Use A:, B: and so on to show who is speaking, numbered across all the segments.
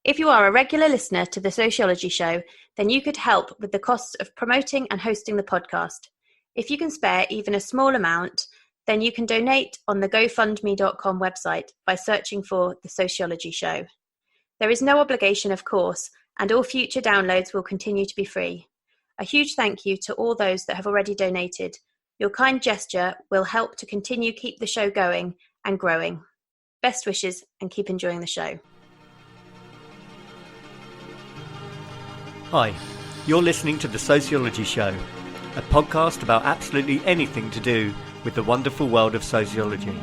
A: If you are a regular listener to the Sociology Show, then you could help with the costs of promoting and hosting the podcast. If you can spare even a small amount, then you can donate on the GoFundMe.com website by searching for The Sociology Show. There is no obligation, of course, and all future downloads will continue to be free. A huge thank you to all those that have already donated. Your kind gesture will help to continue keep the show going and growing. Best wishes and keep enjoying the show.
B: Hi, you're listening to The Sociology Show, a podcast about absolutely anything to do with the wonderful world of sociology.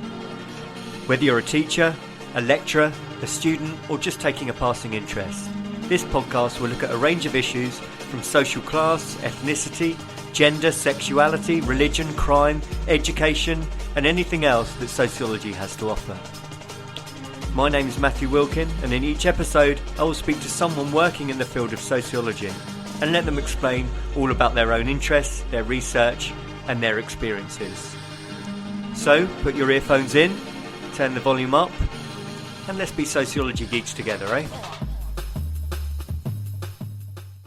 B: Whether you're a teacher, a lecturer, a student, or just taking a passing interest, this podcast will look at a range of issues from social class, ethnicity, gender, sexuality, religion, crime, education, and anything else that sociology has to offer. My name is Matthew Wilkin, and in each episode I will speak to someone working in the field of sociology and let them explain all about their own interests, their research and their experiences. So put your earphones in, turn the volume up, and let's be sociology geeks together, eh?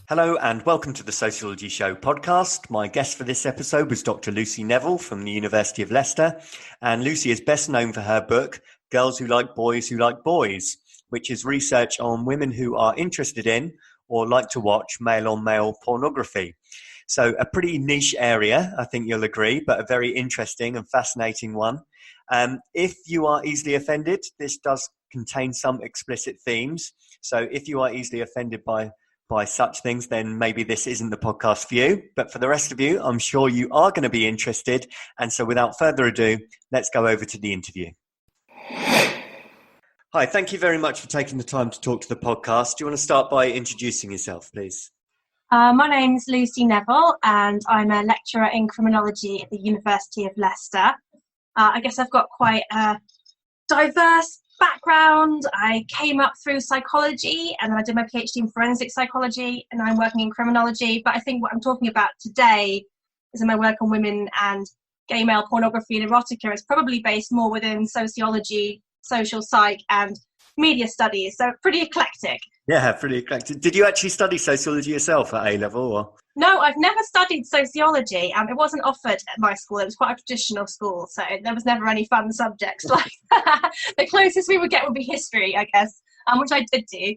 B: Hello and welcome to the Sociology Show podcast. My guest for this episode was Dr. Lucy Neville from the University of Leicester, and Lucy is best known for her book Girls Who Like Boys, which is research on women who are interested in or like to watch male-on-male pornography. So a pretty niche area, I think you'll agree, but a very interesting and fascinating one. If you are easily offended, this does contain some explicit themes. So if you are easily offended by such things, then maybe this isn't the podcast for you. But for the rest of you, I'm sure you are going to be interested. And so without further ado, let's go over to the interview. Hi, thank you very much for taking the time to talk to the podcast. Do you want to start by introducing yourself, please?
C: My name's Lucy Neville, and I'm a lecturer in criminology at the University of Leicester. I guess I've got quite a diverse background. I came up through psychology, and then I did my PhD in forensic psychology, and I'm working in criminology. But I think what I'm talking about today is in my work on women and gay male pornography and erotica is probably based more within sociology, social psych, and media studies. So pretty eclectic.
B: Yeah, pretty eclectic. Did you actually study sociology yourself at A-level? Or?
C: No, I've never studied sociology. It wasn't offered at my school. It was quite a traditional school, so there was never any fun subjects like that. The closest we would get would be history, I guess, which I did do.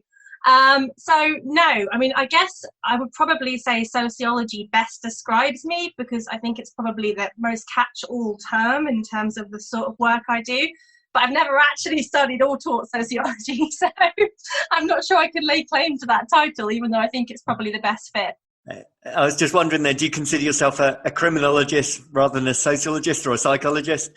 C: So no, I mean, I guess I would probably say sociology best describes me because I think it's probably the most catch-all term in terms of the sort of work I do. But I've never actually studied or taught sociology, so I'm not sure I could lay claim to that title, even though I think it's probably the best fit.
B: I was just wondering then, do you consider yourself a criminologist rather than a sociologist or a psychologist?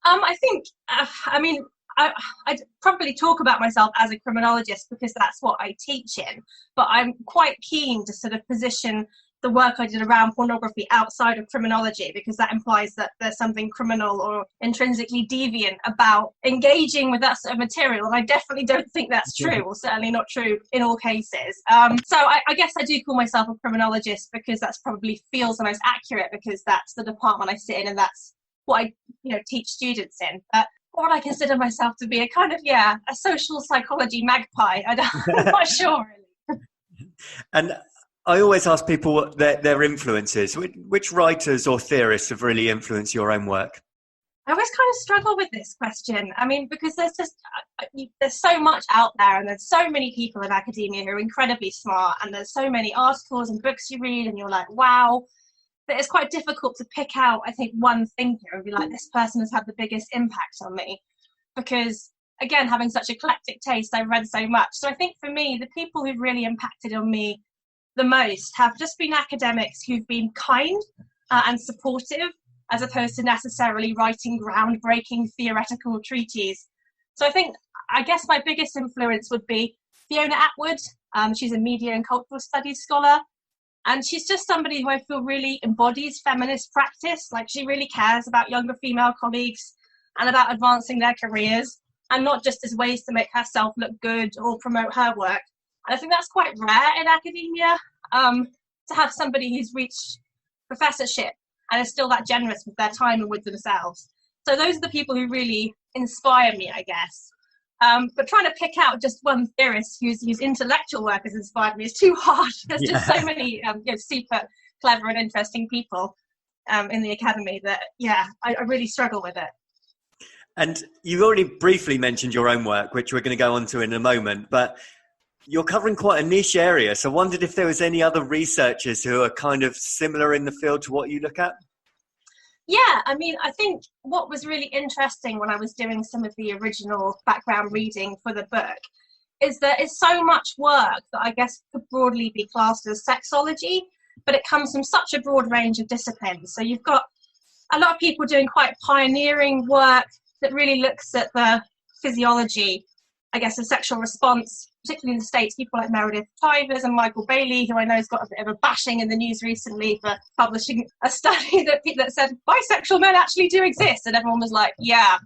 C: I think, I'd probably talk about myself as a criminologist because that's what I teach in, but I'm quite keen to sort of position the work I did around pornography outside of criminology because that implies that there's something criminal or intrinsically deviant about engaging with that sort of material, and I definitely don't think that's true, or certainly not true in all cases. So I guess I do call myself a criminologist because that's probably feels the most accurate because that's the department I sit in and that's what I teach students in. But what I consider myself to be a kind of, a social psychology magpie. I'm not sure really.
B: And I always ask people what their influences. Which writers or theorists have really influenced your own work?
C: I always kind of struggle with this question. I mean, because there's so much out there and there's so many people in academia who are incredibly smart and there's so many articles and books you read and you're like, wow. But it's quite difficult to pick out, I think, one thinker and be like, this person has had the biggest impact on me. Because, again, having such eclectic taste, I've read so much. So I think for me, the people who've really impacted on me the most have just been academics who've been kind and supportive as opposed to necessarily writing groundbreaking theoretical treatises. So I guess my biggest influence would be Fiona Atwood. She's a media and cultural studies scholar, and she's just somebody who I feel really embodies feminist practice. Like, she really cares about younger female colleagues and about advancing their careers, and not just as ways to make herself look good or promote her work. And I think that's quite rare in academia, to have somebody who's reached professorship and is still that generous with their time and with themselves. So those are the people who really inspire me, I guess. But trying to pick out just one theorist whose intellectual work has inspired me is too hard. There's just so many super clever and interesting people in the academy that, I really struggle with it.
B: And you already briefly mentioned your own work, which we're going to go on to in a moment, but you're covering quite a niche area. So I wondered if there was any other researchers who are kind of similar in the field to what you look at?
C: Yeah, I mean, I think what was really interesting when I was doing some of the original background reading for the book is that it's so much work that I guess could broadly be classed as sexology, but it comes from such a broad range of disciplines. So you've got a lot of people doing quite pioneering work that really looks at the physiology, I guess, of sexual response, particularly in the States, people like Meredith Tivers and Michael Bailey, who I know has got a bit of a bashing in the news recently for publishing a study that said bisexual men actually do exist. And everyone was like, yeah,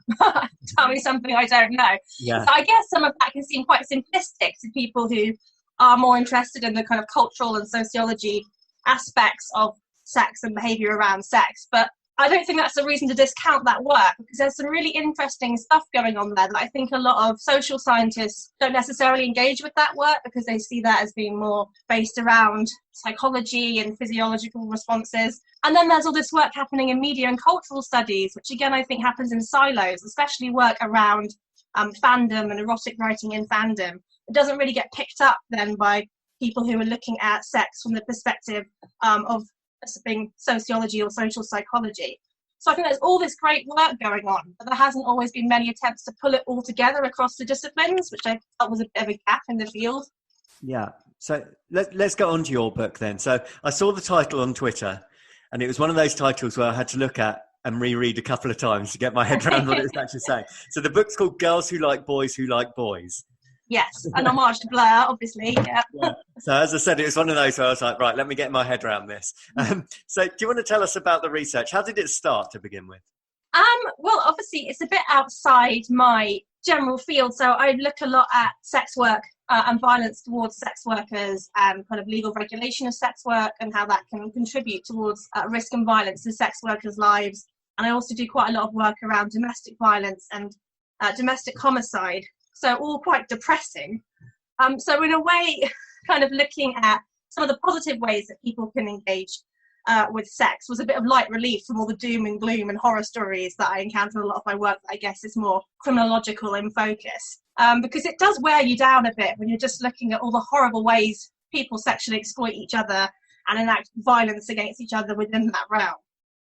C: tell me something I don't know.
B: Yeah.
C: So I guess some of that can seem quite simplistic to people who are more interested in the kind of cultural and sociology aspects of sex and behaviour around sex. But I don't think that's a reason to discount that work, because there's some really interesting stuff going on there that I think a lot of social scientists don't necessarily engage with that work because they see that as being more based around psychology and physiological responses. And then there's all this work happening in media and cultural studies, which again I think happens in silos, especially work around fandom and erotic writing in fandom. It doesn't really get picked up then by people who are looking at sex from the perspective of being sociology or social psychology. So I think there's all this great work going on, but there hasn't always been many attempts to pull it all together across the disciplines, which I felt was a bit of a gap in the field.
B: Yeah. So let's go on to your book then. So I saw the title on Twitter, and it was one of those titles where I had to look at and reread a couple of times to get my head around what it was actually saying. So the book's called Girls Who Like Boys Who Like Boys.
C: Yes, an homage to Blur, obviously. Yeah.
B: So as I said, it was one of those where I was like, right, let me get my head around this. So do you want to tell us about the research? How did it start to begin with?
C: Well, obviously, it's a bit outside my general field. So I look a lot at sex work and violence towards sex workers and kind of legal regulation of sex work and how that can contribute towards risk and violence in sex workers' lives. And I also do quite a lot of work around domestic violence and domestic homicide. So all quite depressing. So in a way, kind of looking at some of the positive ways that people can engage with sex was a bit of light relief from all the doom and gloom and horror stories that I encounter in a lot of my work that I guess is more criminological in focus. Because it does wear you down a bit when you're just looking at all the horrible ways people sexually exploit each other and enact violence against each other within that realm.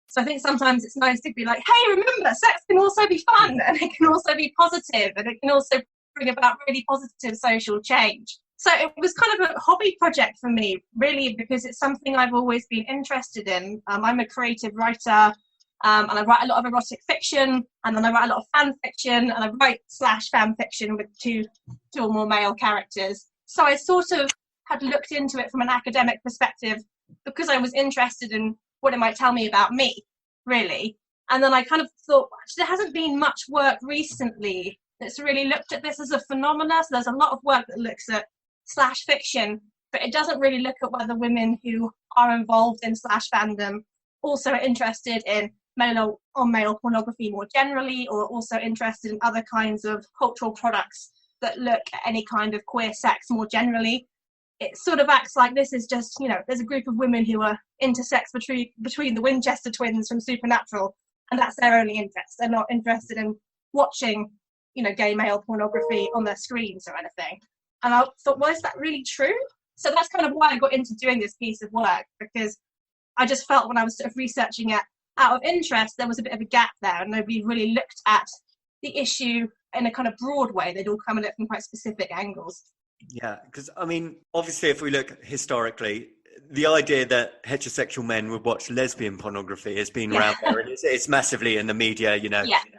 C: So I think sometimes it's nice to be like, hey, remember, sex can also be fun and it can also be positive and it can also bring about really positive social change. So it was kind of a hobby project for me, really, because it's something I've always been interested in. I'm a creative writer, and I write a lot of erotic fiction, and then I write a lot of fan fiction, and I write/fan fiction with two or more male characters. So I sort of had looked into it from an academic perspective because I was interested in what it might tell me about me, really. And then I kind of thought, there hasn't been much work recently that's really looked at this as a phenomena. So there's a lot of work that looks at slash fiction, but it doesn't really look at whether women who are involved in slash fandom also are interested in male on male pornography more generally, or also interested in other kinds of cultural products that look at any kind of queer sex more generally. It sort of acts like this is just, there's a group of women who are into sex between the Winchester twins from Supernatural, and that's their only interest. They're not interested in watching gay male pornography on their screens or anything. And I thought, well, is that really true? So that's kind of why I got into doing this piece of work, because I just felt when I was sort of researching it out of interest, there was a bit of a gap there and nobody really looked at the issue in a kind of broad way. They'd all come at it from quite specific angles.
B: Yeah, because, obviously, if we look historically, the idea that heterosexual men would watch lesbian pornography has been around there, and it's massively in the media,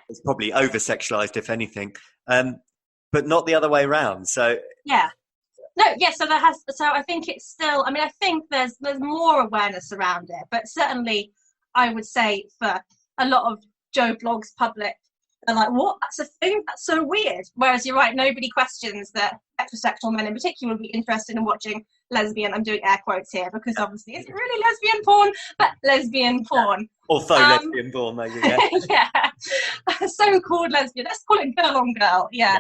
B: It's probably over-sexualized, if anything, but not the other way around. So so I think it's still, I think there's more awareness around it, but certainly I would say for a lot of Joe Blogs public, they're like, what? That's a thing? That's so weird. Whereas you're right, nobody questions that heterosexual men in particular would be interested in watching lesbian, I'm doing air quotes here, because obviously it's really lesbian porn, but lesbian porn. Or faux lesbian porn, maybe, yeah.
C: Yeah. So-called lesbian. Let's call it girl on girl, yeah.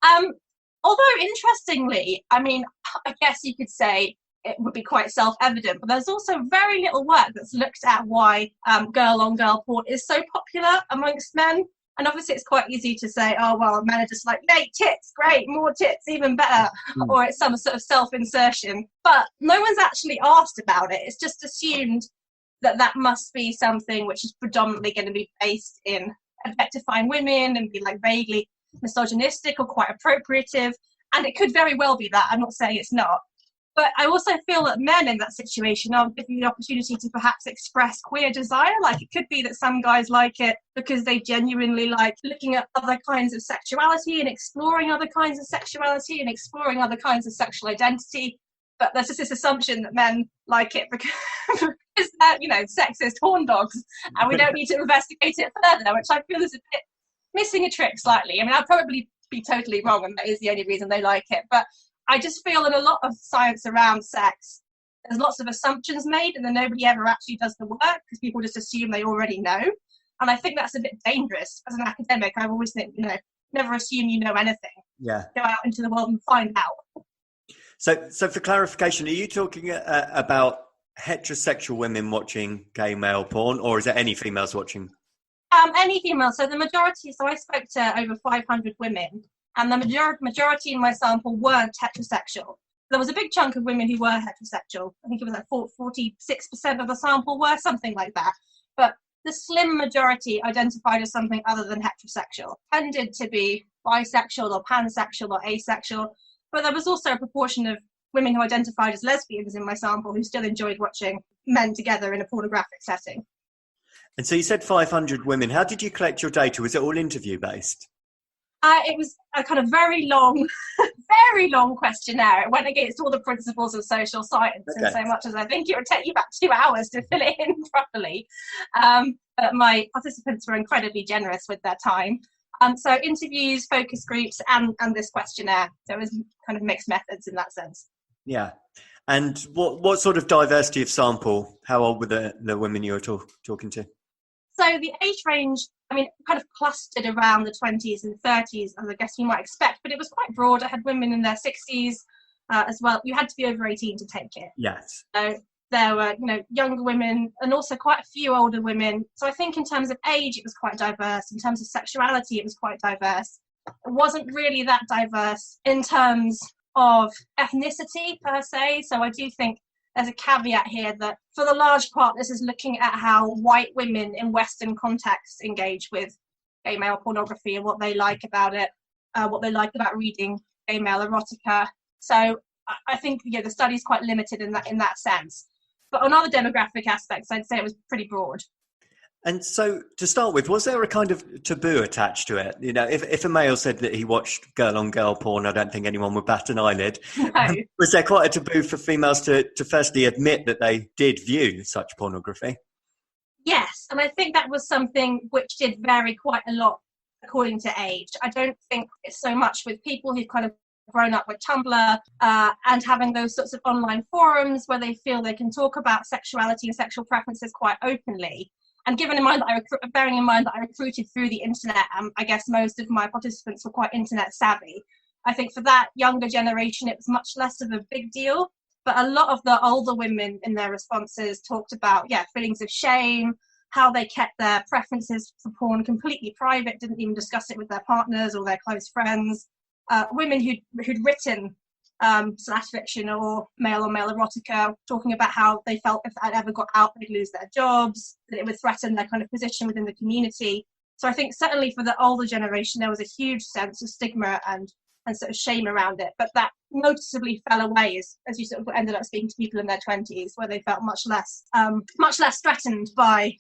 C: Although interestingly, I mean, I guess you could say it would be quite self-evident, but there's also very little work that's looked at why girl-on-girl porn is so popular amongst men. And obviously it's quite easy to say, oh, well, men are just like, yay, tits, great, more tits, even better. Or it's some sort of self-insertion. But no one's actually asked about it. It's just assumed that that must be something which is predominantly going to be based in objectifying women and be like vaguely misogynistic or quite appropriative. And it could very well be that. I'm not saying it's not. But I also feel that men in that situation are given the opportunity to perhaps express queer desire. Like, it could be that some guys like it because they genuinely like looking at other kinds of sexuality and exploring other kinds of sexuality and exploring other kinds of sexual identity. But there's just this assumption that men like it because they're, you know, sexist horn dogs, and we don't need to investigate it further, which I feel is a bit missing a trick slightly. I mean, I'll probably be totally wrong, and that is the only reason they like it. But I just feel in a lot of science around sex, there's lots of assumptions made, and then nobody ever actually does the work because people just assume they already know. And I think that's a bit dangerous. As an academic, I always think, you know, never assume you know anything.
B: Yeah.
C: Go out into the world and find out.
B: So for clarification, are you talking about heterosexual women watching gay male porn, or is it any females watching?
C: Any female. So the majority, so I spoke to over 500 women, and the majority in my sample weren't heterosexual. There was a big chunk of women who were heterosexual. I think it was like 46% of the sample were, something like that. But the slim majority identified as something other than heterosexual, tended to be bisexual or pansexual or asexual. But there was also a proportion of women who identified as lesbians in my sample who still enjoyed watching men together in a pornographic setting.
B: And so you said 500 women. How did you collect your data? Was it all interview-based?
C: It was a kind of very long questionnaire. It went against all the principles of social science, okay, in so much as I think it would take you about 2 hours to fill it in properly. But my participants were incredibly generous with their time. So interviews, focus groups, and this questionnaire. So it was kind of mixed methods in that sense.
B: Yeah. And what sort of diversity of sample? How old were the women you were talking to?
C: So the age range, I mean, kind of clustered around the 20s and 30s, as I guess you might expect, but it was quite broad. I had women in their 60s as well. You had to be over 18 to take it.
B: Yes.
C: So there were, you know, younger women and also quite a few older women. So I think in terms of age, it was quite diverse. In terms of sexuality, it was quite diverse. It wasn't really that diverse in terms of ethnicity per se. So I do think there's a caveat here that for the large part, this is looking at how white women in Western contexts engage with gay male pornography and what they like about it, what they like about reading gay male erotica. So I think, yeah, the study is quite limited in that sense. But on other demographic aspects, I'd say it was pretty broad.
B: And so, to start with, was there a kind of taboo attached to it? You know, if a male said that he watched girl-on-girl porn, I don't think anyone would bat an eyelid.
C: No.
B: Was there quite a taboo for females to firstly admit that they did view such pornography?
C: Yes, and I think that was something which did vary quite a lot according to age. I don't think it's so much with people who've kind of grown up with Tumblr and having those sorts of online forums where they feel they can talk about sexuality and sexual preferences quite openly. And bearing in mind that I recruited through the internet, I guess most of my participants were quite internet savvy. I think for that younger generation, it was much less of a big deal. But a lot of the older women in their responses talked about, feelings of shame, how they kept their preferences for porn completely private, didn't even discuss it with their partners or their close friends. Women who'd written slash fiction or male erotica, talking about how they felt if that ever got out, they'd lose their jobs, that it would threaten their kind of position within the community. So I think certainly for the older generation, there was a huge sense of stigma and sort of shame around it. But that noticeably fell away as you sort of ended up speaking to people in their 20s, where they felt much less threatened by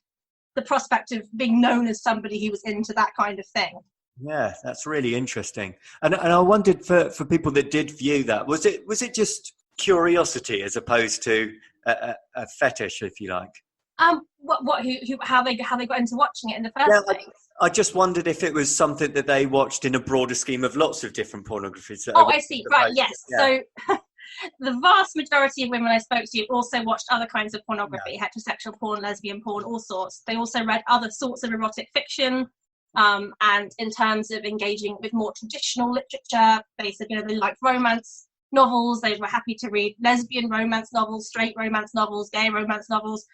C: the prospect of being known as somebody who was into that kind of thing.
B: Yeah, that's really interesting. And I wondered for people that did view that, was it just curiosity as opposed to a fetish, if you like? How they got into watching it in the first place? I just wondered if it was something that they watched in a broader scheme of lots of different pornographies.
C: I see. Right, yes. Yeah. So the vast majority of women I spoke to also watched other kinds of pornography, heterosexual porn, lesbian porn, all sorts. They also read other sorts of erotic fiction. And in terms of engaging with more traditional literature, basically they like romance novels. They were happy to read lesbian romance novels, straight romance novels, gay romance novels.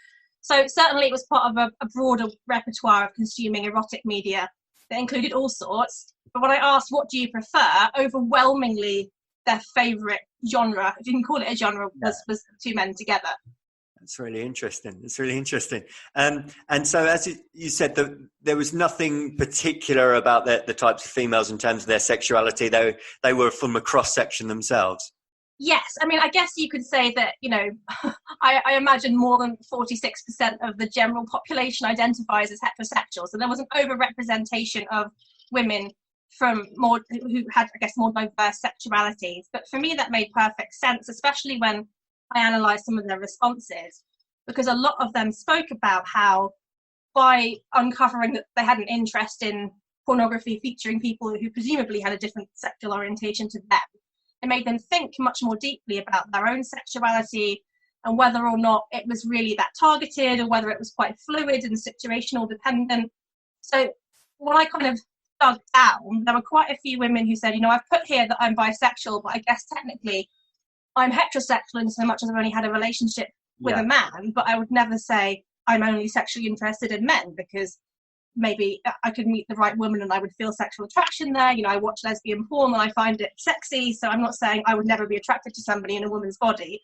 C: So certainly it was part of a broader repertoire of consuming erotic media that included all sorts. But when I asked, what do you prefer? Overwhelmingly, their favourite genre, if you can call it a genre, was two men together.
B: That's really interesting. It's really interesting. And so, as you said, there was nothing particular about the types of females in terms of their sexuality. They were from a cross-section themselves.
C: Yes. I mean, I guess you could say that, I imagine more than 46% of the general population identifies as heterosexual. So there was an over-representation of women who had, I guess, more diverse sexualities. But for me, that made perfect sense, especially when I analysed some of their responses, because a lot of them spoke about how, by uncovering that they had an interest in pornography featuring people who presumably had a different sexual orientation to them, it made them think much more deeply about their own sexuality and whether or not it was really that targeted or whether it was quite fluid and situational dependent. So when I kind of dug down, there were quite a few women who said, I've put here that I'm bisexual, but I guess technically I'm heterosexual in so much as I've only had a relationship with a man, but I would never say I'm only sexually interested in men, because maybe I could meet the right woman and I would feel sexual attraction there. I watch lesbian porn and I find it sexy. So I'm not saying I would never be attracted to somebody in a woman's body.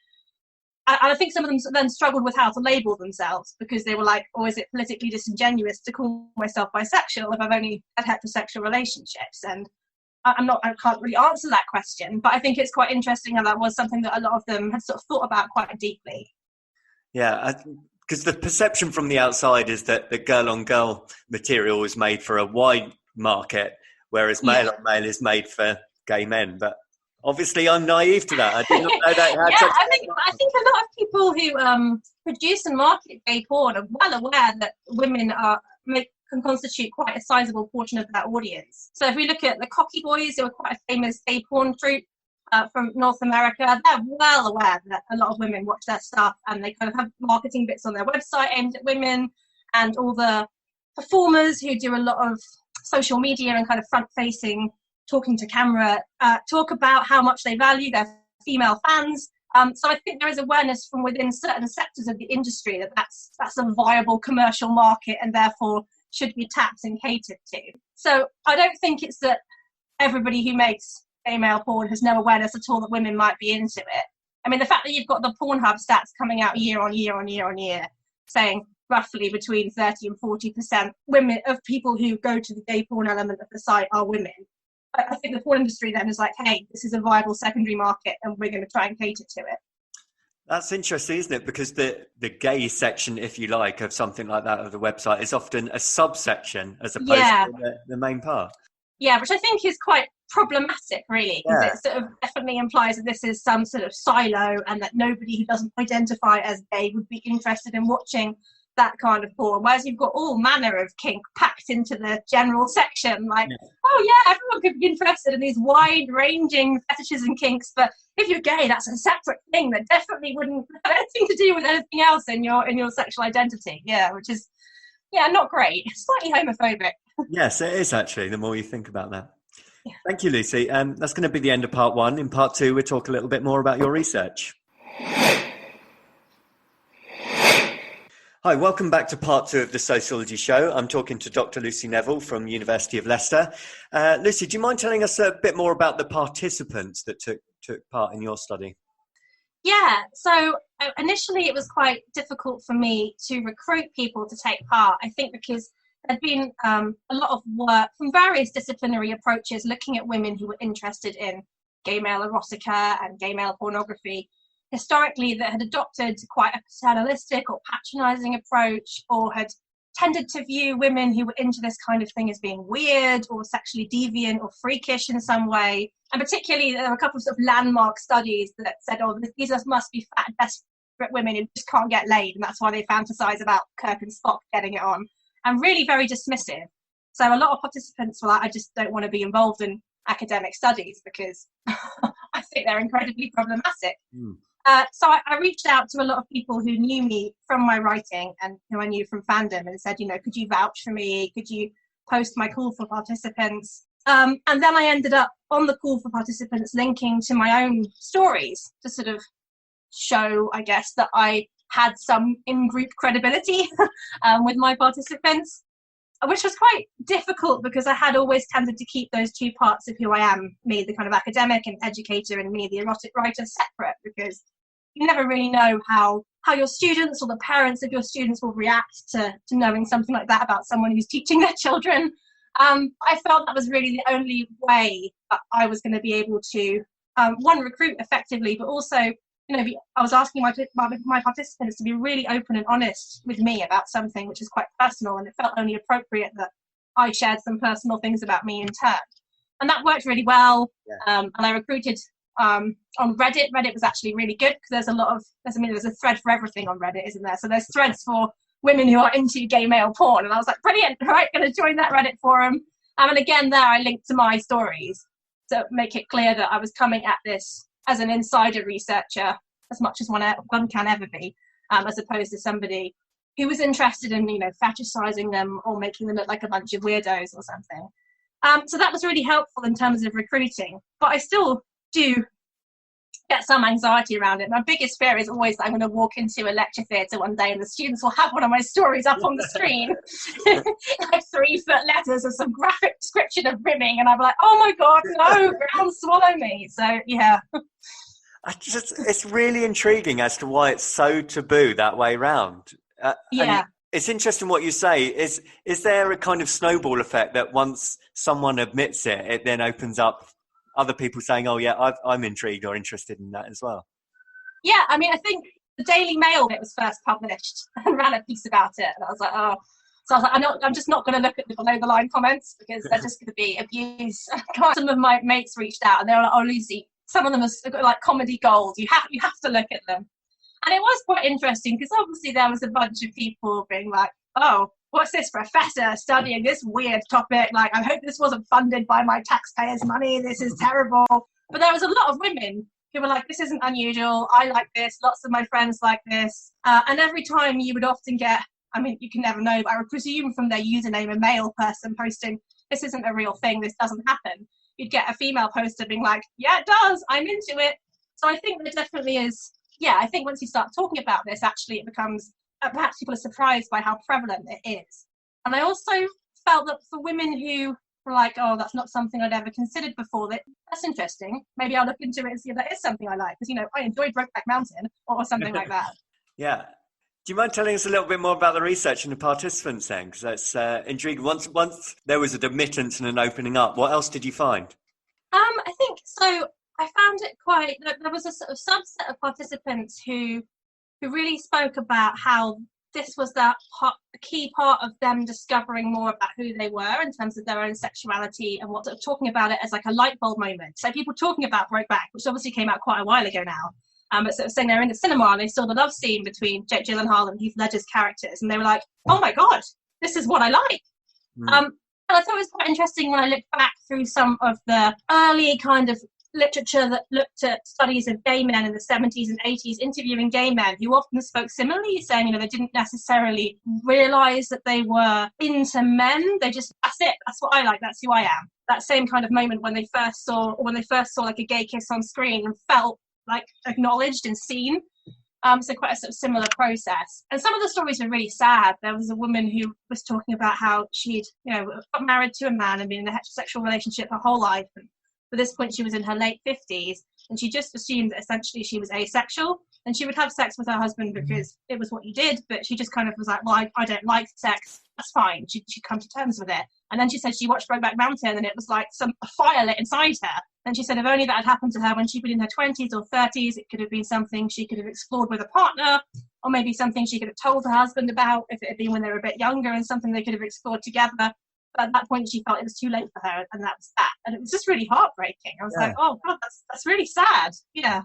C: And I think some of them then struggled with how to label themselves, because they were like, is it politically disingenuous to call myself bisexual if I've only had heterosexual relationships? And I can't really answer that question, but I think it's quite interesting how that was something that a lot of them had sort of thought about quite deeply.
B: Yeah, because the perception from the outside is that the girl-on-girl material is made for a wide market, whereas male-on-male is made for gay men. But obviously I'm naive to that. I did not know that.
C: I think a lot of people who produce and market gay porn are well aware that women can constitute quite a sizable portion of that audience. So if we look at the Cocky Boys, who are quite a famous gay porn troupe from North America, they're well aware that a lot of women watch their stuff, and they kind of have marketing bits on their website aimed at women, and all the performers who do a lot of social media and kind of front-facing, talking to camera, talk about how much they value their female fans. So I think there is awareness from within certain sectors of the industry that that's a viable commercial market and therefore should be tapped and catered to. So I don't think it's that everybody who makes gay male porn has no awareness at all that women might be into it. I mean, the fact that you've got the Pornhub stats coming out year on year on year on year saying roughly between 30 and 40% women of people who go to the gay porn element of the site are women. I think the porn industry then is like, hey, this is a viable secondary market and we're going to try and cater to it.
B: That's interesting, isn't it? Because the gay section, if you like, of something like that of the website is often a subsection as opposed to the main part.
C: Yeah, which I think is quite problematic, really, because it sort of definitely implies that this is some sort of silo and that nobody who doesn't identify as gay would be interested in watching that kind of porn, whereas you've got all manner of kink packed into the general section, like, everyone could be interested in these wide-ranging fetishes and kinks, but if you're gay, that's a separate thing that definitely wouldn't have anything to do with anything else in your sexual identity. Which is not great. It's slightly homophobic.
B: Yes, it is actually, the more you think about that. Thank you, Lucy. That's going to be the end of part one. In part two, we'll talk a little bit more about your research. Hi, welcome back to part two of the Sociology Show. I'm talking to Dr. Lucy Neville from University of Leicester. Lucy, do you mind telling us a bit more about the participants that took part in your study?
C: Yeah, so initially it was quite difficult for me to recruit people to take part, I think because there'd been a lot of work from various disciplinary approaches looking at women who were interested in gay male erotica and gay male pornography historically that had adopted quite a paternalistic or patronising approach, or had tended to view women who were into this kind of thing as being weird or sexually deviant or freakish in some way. And particularly there were a couple of sort of landmark studies that said, these must be fat, desperate women who just can't get laid, and that's why they fantasize about Kirk and Spock getting it on. And really very dismissive. So a lot of participants were like, I just don't want to be involved in academic studies because I think they're incredibly problematic. So I reached out to a lot of people who knew me from my writing and who I knew from fandom and said, could you vouch for me? Could you post my call for participants. And then I ended up on the call for participants linking to my own stories to sort of show, I guess, that I had some in-group credibility with my participants, which was quite difficult because I had always tended to keep those two parts of who I am, me, the kind of academic and educator, and me, the erotic writer, separate, because you never really know how your students or the parents of your students will react to knowing something like that about someone who's teaching their children. I felt that was really the only way that I was going to be able to, one, recruit effectively, but also, I was asking my participants to be really open and honest with me about something which is quite personal, and it felt only appropriate that I shared some personal things about me in turn. And that worked really well. Yeah. And I recruited on Reddit. Reddit was actually really good because there's a thread for everything on Reddit, isn't there? So there's threads for women who are into gay male porn, and I was like, brilliant, right, going to join that Reddit forum. And again, there I linked to my stories to make it clear that I was coming at this as an insider researcher, as much as one can ever be, as opposed to somebody who was interested in, fetishizing them or making them look like a bunch of weirdos or something. So that was really helpful in terms of recruiting, but I still do get some anxiety around it. My biggest fear is always that I'm going to walk into a lecture theatre one day and the students will have one of my stories up on the screen, like 3-foot letters of some graphic description of rimming, and I'm like, oh my god, no, ground swallow me. So yeah.
B: It's really intriguing as to why it's so taboo that way round.
C: Yeah.
B: It's interesting what you say. Is there a kind of snowball effect that once someone admits it, it then opens up other people saying, oh yeah, I'm intrigued or interested in that as well?
C: Yeah, I think the Daily Mail, it was first published and ran a piece about it, and I was like, oh. So I was like, I'm just not going to look at the below the line comments because they're just going to be abuse. Some of my mates reached out and they were like, oh Lucy, some of them are like comedy gold. You have to look at them. And it was quite interesting because obviously there was a bunch of people being like, oh, what's this professor studying this weird topic? Like, I hope this wasn't funded by my taxpayers' money. This is terrible. But there was a lot of women who were like, this isn't unusual. I like this. Lots of my friends like this. And every time you would often get, you can never know, but I would presume from their username, a male person posting, this isn't a real thing. This doesn't happen. You'd get a female poster being like, yeah, it does. I'm into it. So I think there definitely is. Yeah, I think once you start talking about this, actually it becomes, perhaps people are surprised by how prevalent it is. And I also felt that for women who were like, oh, that's not something I'd ever considered before, that's interesting. Maybe I'll look into it and see if that is something I like. Because, I enjoyed Brokeback Mountain or something like that.
B: Yeah. Do you mind telling us a little bit more about the research and the participants then? Because that's intriguing. Once there was an admittance and an opening up, what else did you find?
C: I think so. I found it quite, there was a sort of subset of participants who really spoke about how this was a key part of them discovering more about who they were in terms of their own sexuality, and what sort of talking about it as like a light bulb moment. So people talking about Brokeback, which obviously came out quite a while ago now, but sort of saying they're in the cinema and they saw the love scene between Jake Gyllenhaal and Heath Ledger's characters, and they were like, oh my god, this is what I like. And I thought it was quite interesting when I looked back through some of the early kind of literature that looked at studies of gay men in the 70s and 80s, interviewing gay men who often spoke similarly, saying, they didn't necessarily realise that they were into men. They just, that's it, that's what I like, that's who I am. That same kind of moment when they first saw like a gay kiss on screen and felt like acknowledged and seen. So quite a sort of similar process. And some of the stories were really sad. There was a woman who was talking about how she'd, got married to a man and been in a heterosexual relationship her whole life. And at this point, she was in her late 50s, and she just assumed that essentially she was asexual, and she would have sex with her husband because it was what you did, but she just kind of was like, well, I don't like sex. That's fine. She'd come to terms with it. And then she said she watched Brokeback Mountain, and it was like a fire lit inside her. And she said if only that had happened to her when she'd been in her 20s or 30s, it could have been something she could have explored with a partner, or maybe something she could have told her husband about if it had been when they were a bit younger, and something they could have explored together. But at that point, she felt it was too late for her, and that was that. And it was just really heartbreaking. I was like, oh, God, that's really sad. Yeah.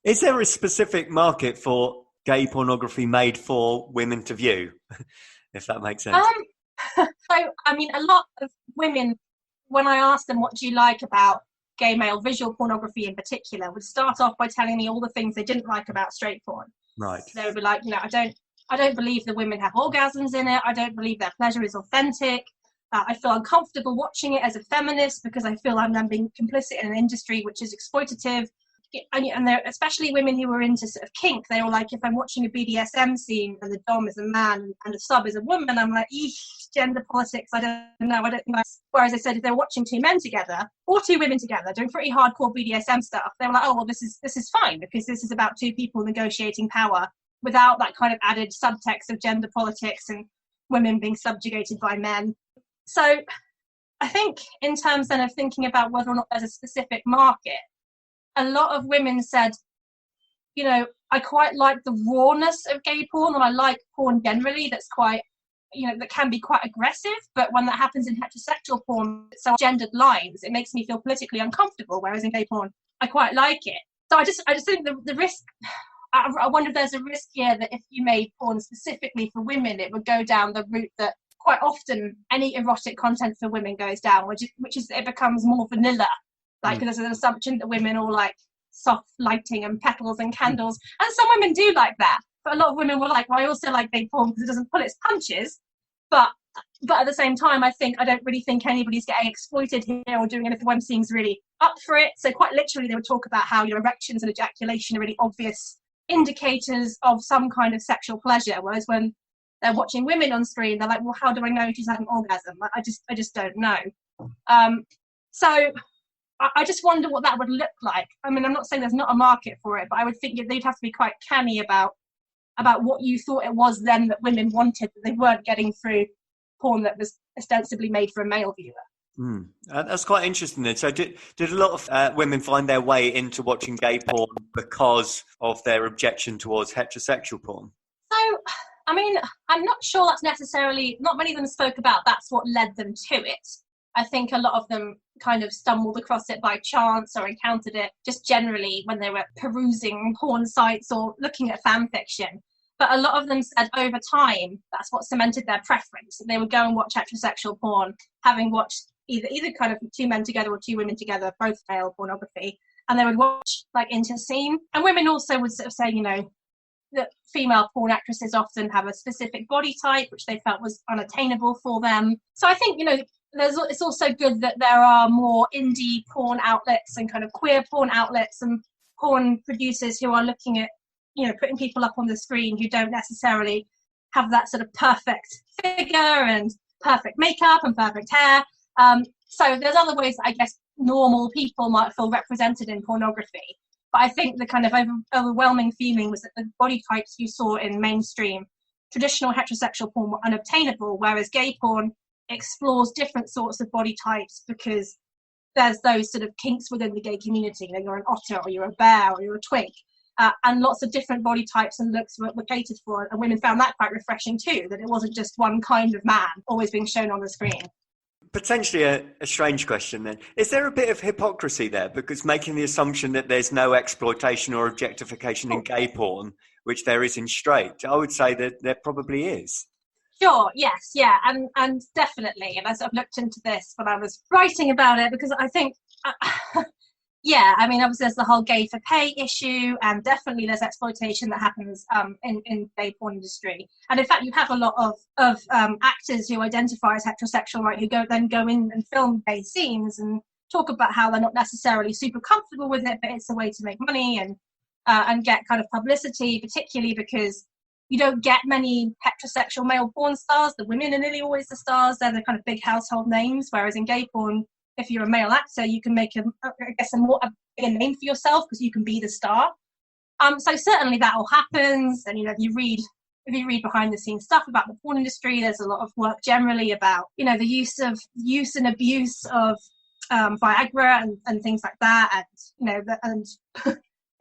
B: Is there a specific market for gay pornography made for women to view, if that makes sense?
C: So, a lot of women, when I asked them what do you like about gay male visual pornography in particular, would start off by telling me all the things they didn't like about straight porn.
B: Right.
C: They would be like, I don't believe the women have orgasms in it. I don't believe their pleasure is authentic. I feel uncomfortable watching it as a feminist because I feel I'm then being complicit in an industry which is exploitative. And there, especially women who were into sort of kink, they were like, if I'm watching a BDSM scene and the dom is a man and the sub is a woman, I'm like, gender politics, I don't know. Whereas I said, if they're watching two men together or two women together doing pretty hardcore BDSM stuff, they were like, oh, well, this is fine because this is about two people negotiating power without that kind of added subtext of gender politics and women being subjugated by men. So I think in terms then of thinking about whether or not there's a specific market, a lot of women said, you know, I quite like the rawness of gay porn, and I like porn generally that's quite, you know, that can be quite aggressive, but when that happens in heterosexual porn, it's so gendered lines, it makes me feel politically uncomfortable, whereas in gay porn, I quite like it. So I just think the risk, I wonder if there's a risk here that if you made porn specifically for women, it would go down the route that quite often any erotic content for women goes down, which is it becomes more vanilla. Like there's an assumption that women all like soft lighting and petals and candles, and some women do like that. But a lot of women were like, well, I also like gay porn because it doesn't pull its punches. But at the same time, I don't really think anybody's getting exploited here or doing anything one seems really up for it. So quite literally, they would talk about how your erections and ejaculation are really obvious indicators of some kind of sexual pleasure. Whereas when they're watching women on screen, they're like, well, how do I know she's had an orgasm? I just don't know. So I just wonder what that would look like. I mean, I'm not saying there's not a market for it, but I would think they'd have to be quite canny about what you thought it was then that women wanted, that they weren't getting through porn that was ostensibly made for a male viewer.
B: That's quite interesting then. So did a lot of women find their way into watching gay porn because of their objection towards heterosexual porn?
C: So, I mean, I'm not sure that's necessarily, not many of them spoke about that's what led them to it. I think a lot of them kind of stumbled across it by chance or encountered it just generally when they were perusing porn sites or looking at fan fiction. But a lot of them said over time, that's what cemented their preference. They would go and watch heterosexual porn, having watched either kind of two men together or two women together, both male pornography, and they would watch like into scene. And women also would sort of say, you know, that female porn actresses often have a specific body type, which they felt was unattainable for them. So I think, you know, it's also good that there are more indie porn outlets and kind of queer porn outlets and porn producers who are looking at, you know, putting people up on the screen who don't necessarily have that sort of perfect figure and perfect makeup and perfect hair. So there's other ways that I guess normal people might feel represented in pornography. But I think the kind of overwhelming feeling was that the body types you saw in mainstream traditional heterosexual porn were unobtainable, whereas gay porn explores different sorts of body types because there's those sort of kinks within the gay community. You know, you're an otter or you're a bear or you're a twink. And lots of different body types and looks were catered for. And women found that quite refreshing too, that it wasn't just one kind of man always being shown on the screen.
B: Potentially a strange question then. Is there a bit of hypocrisy there? Because making the assumption that there's no exploitation or objectification in gay porn, which there is in straight, I would say that there probably is.
C: Sure, yes, yeah, and definitely. And I sort of looked into this when I was writing about it, because I think, yeah, I mean, obviously there's the whole gay for pay issue, and definitely there's exploitation that happens in gay porn industry. And in fact, you have a lot of actors who identify as heterosexual, right, who go in and film gay scenes and talk about how they're not necessarily super comfortable with it, but it's a way to make money and get kind of publicity, particularly because you don't get many heterosexual male porn stars. The women are nearly always the stars. They're the kind of big household names, whereas in gay porn, if you're a male actor, you can make a bigger name for yourself because you can be the star. So certainly that all happens. And, you know, if you read behind the scenes stuff about the porn industry, there's a lot of work generally about, you know, the use and abuse of Viagra and things like that, and, you know, and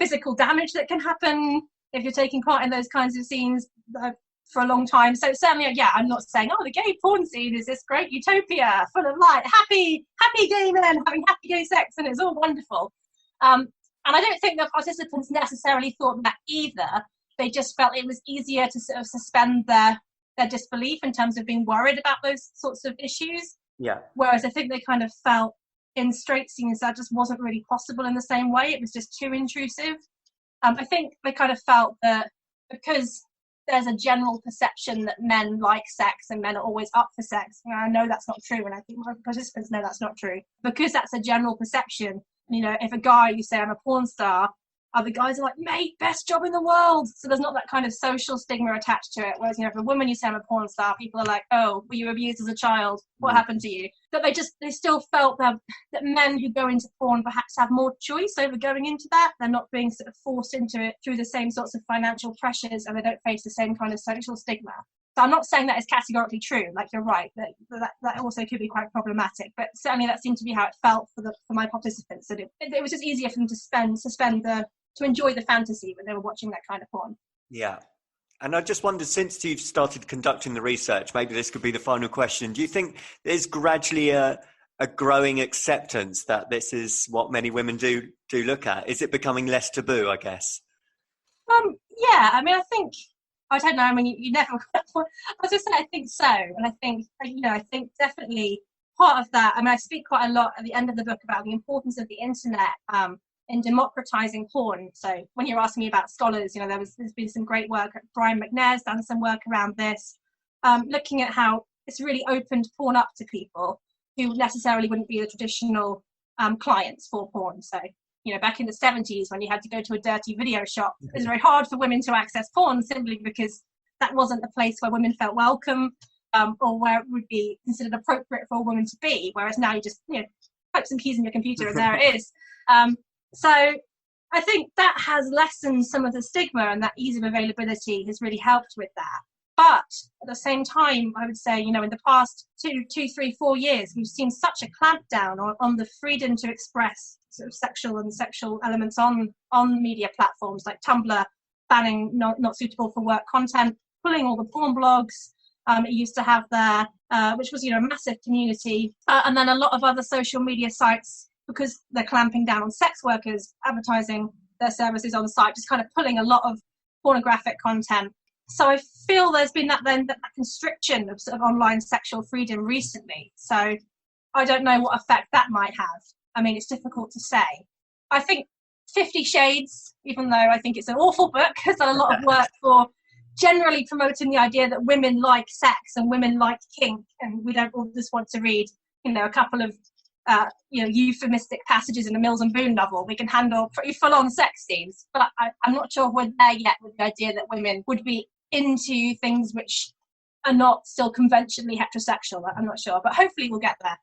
C: physical damage that can happen if you're taking part in those kinds of scenes for a long time. So certainly, yeah, I'm not saying, oh, the gay porn scene is this great utopia full of light, happy gay men having happy gay sex, and it's all wonderful. And I don't think the participants necessarily thought that either. They just felt it was easier to sort of suspend their disbelief in terms of being worried about those sorts of issues.
B: Yeah. Whereas
C: I think they kind of felt in straight scenes that just wasn't really possible in the same way. It was just too intrusive. I think they kind of felt that because there's a general perception that men like sex and men are always up for sex. And I know that's not true, and I think my participants know that's not true. Because that's a general perception, if a guy, you say, I'm a porn star, other guys are like, mate, best job in the world. So there's not that kind of social stigma attached to it. Whereas, if a woman, you say, I'm a porn star, people are like, oh, were you abused as a child? What happened to you? But they still felt that men who go into porn perhaps have more choice over going into that. They're not being sort of forced into it through the same sorts of financial pressures, and they don't face the same kind of social stigma. So I'm not saying that is categorically true. Like, you're right, that also could be quite problematic. But certainly that seemed to be how it felt for my participants. That it was just easier for them to enjoy the fantasy when they were watching that kind of porn.
B: Yeah. And I just wondered, since you've started conducting the research, maybe this could be the final question. Do you think there's gradually a growing acceptance that this is what many women do look at? Is it becoming less taboo, I guess?
C: Yeah, I don't know. You never, I was just saying, I think so. And I think definitely part of that, I speak quite a lot at the end of the book about the importance of the internet, in democratizing porn. So when you're asking me about scholars, there's been some great work. Brian McNair's done some work around this, looking at how it's really opened porn up to people who necessarily wouldn't be the traditional clients for porn. So, back in the 70s, when you had to go to a dirty video shop, it was very hard for women to access porn simply because that wasn't a place where women felt welcome, or where it would be considered appropriate for a woman to be. Whereas now you just, type some keys in your computer and there it is. So I think that has lessened some of the stigma, and that ease of availability has really helped with that. But at the same time, I would say, in the past 2, 3, 4 years, we've seen such a clampdown on the freedom to express sort of sexual elements on media platforms like Tumblr, banning not suitable for work content, pulling all the porn blogs it used to have there, which was, a massive community. And then a lot of other social media sites, because they're clamping down on sex workers advertising their services on the site, just kind of pulling a lot of pornographic content. So I feel there's been that constriction of sort of online sexual freedom recently. So I don't know what effect that might have. It's difficult to say. I think 50 Shades, even though I think it's an awful book, has done a lot of work for generally promoting the idea that women like sex and women like kink, and we don't all just want to read, a couple of euphemistic passages in a Mills and Boon novel. We can handle pretty full-on sex scenes, but I'm not sure we're there yet with the idea that women would be into things which are not still conventionally heterosexual. I'm not sure, but hopefully we'll get there.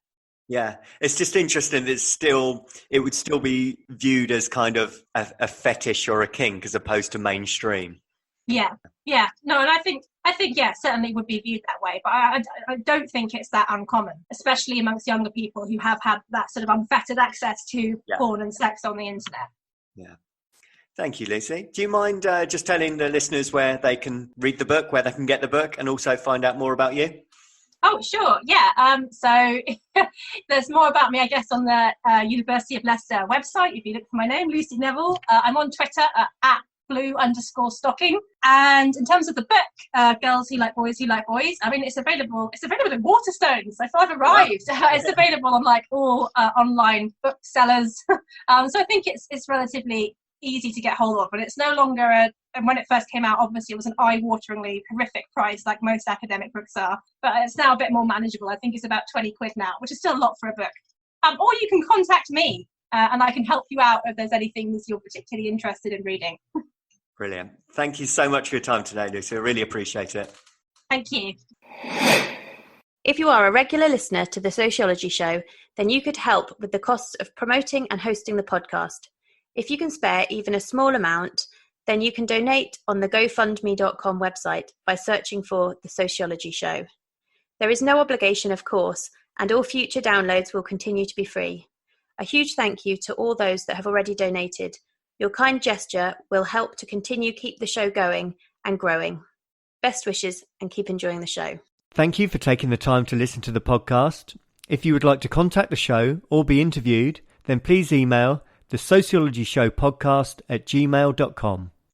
B: Yeah, it's just interesting that it would still be viewed as kind of a fetish or a kink as opposed to mainstream. Yeah. No, and I think yeah, certainly would be viewed that way, but I don't think it's that uncommon, especially amongst younger people who have had that sort of unfettered access to porn and sex on the internet. Yeah. Thank you, Lucy. Do you mind just telling the listeners where they can read the book, where they can get the book, and also find out more about you?
C: Oh, sure. Yeah. So there's more about me, I guess, on the University of Leicester website. If you look for my name, Lucy Neville. I'm on Twitter at @blue_stocking. And in terms of the book, Girls Who Like Boys Who Like Boys, it's available in Waterstones. So I've arrived. Wow. It's available on all online booksellers. So I think it's relatively easy to get hold of, but it's no longer and when it first came out, obviously it was an eye-wateringly horrific price, like most academic books are, but it's now a bit more manageable. I think it's about 20 quid now, which is still a lot for a book. Or you can contact me and I can help you out if there's anything that you're particularly interested in reading.
B: Brilliant. Thank you so much for your time today, Lucy. I really appreciate it.
C: Thank you.
A: If you are a regular listener to The Sociology Show, then you could help with the costs of promoting and hosting the podcast. If you can spare even a small amount, then you can donate on the GoFundMe.com website by searching for The Sociology Show. There is no obligation, of course, and all future downloads will continue to be free. A huge thank you to all those that have already donated. Your kind gesture will help to keep the show going and growing. Best wishes and keep enjoying the show.
B: Thank you for taking the time to listen to the podcast. If you would like to contact the show or be interviewed, then please email thesociologyshowpodcast@gmail.com.